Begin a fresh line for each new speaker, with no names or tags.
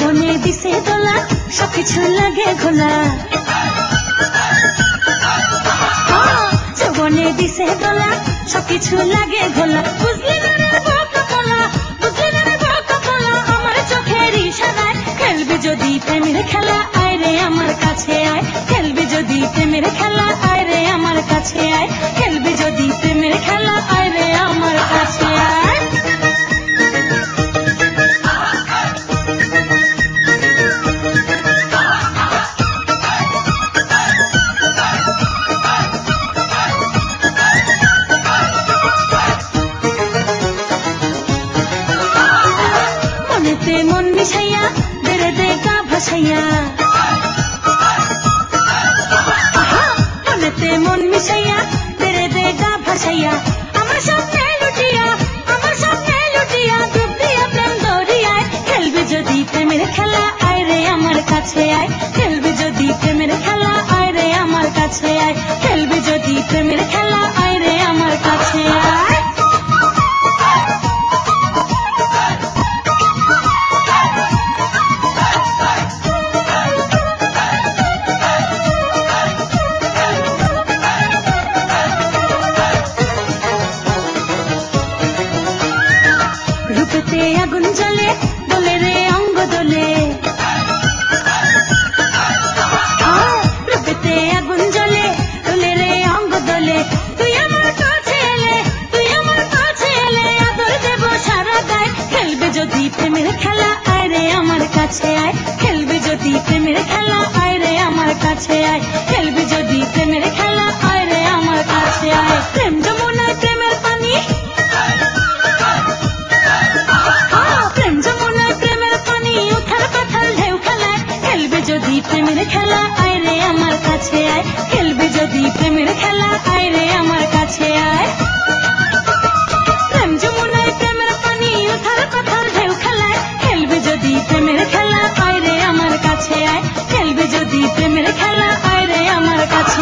যৌবনে দিছে দোলা সবকিছু লাগে ঘোলা যৌবনে দিছে দোলা সবকিছু লাগে ঘোলা বুঝলি না রে বোকা পোলা বুঝলি না রে বোকা পোলা আমার চোখের ইশারায় খেলবি যদি প্রেমের খেলা আয় রে আমার কাছে আয় খেলবি যদি প্রেমের খেলা আয় রে আমার কাছে আয় খেলবি যদি প্রেমের খেলা আয় রে আমার কাছে আয় মনেতে মন মিশাইয়া বেড়ে দে গা ভাসাইয়া মনেতে মন মিশাইয়া বেড়ে দে গা ভাসাইয়া আমার স্বপ্নে লুটিয়া ডুব দিয়া প্রেম দরিয়ায় খেলবি যদি প্রেমের খেলা আয় রে আমার কাছে আয় খেলবি যদি প্রেমের খেলা আয় রে আমার কাছে আয় খেলবি যদি প্রেমের খেলা আয় রে আমার কাছে আয় রূপেতে আগুন জ্বলে দোলে রে অঙ্গ দোলে রূপেতে আগুন জ্বলে দোলে রে অঙ্গ দোলে তুই আমার কাছে এলে আদর দেব সারা গায় খেলবে যদি প্রেমের খেলা আয় রে আমার কাছে আয় খেলবে যদি প্রেমের খেলা আয় রে আমার কাছে আয় খেলবে যদি প্রেমের খেলা আয় রে আমার কাছে আয় প্রেম যমুনায় প্রেমের পানি প্রেম যমুনায় প্রেমের পানি উথাল পাথাল ঢেউ খেলায় খেলবে যদি প্রেমের খেলা আয় রে আমার কাছে আয় খেলবে যদি প্রেমের খেলা আয় রে আমার কাছে আয় প্রেম যমুনায় প্রেমের পানি উথাল পাথাল ঢেউ খেলায় খেলবে যদি প্রেমের খেলা আয় রে আমার কাছে আয় খেলবে যদি প্রেমের খেলা আয় রে আমার কাছে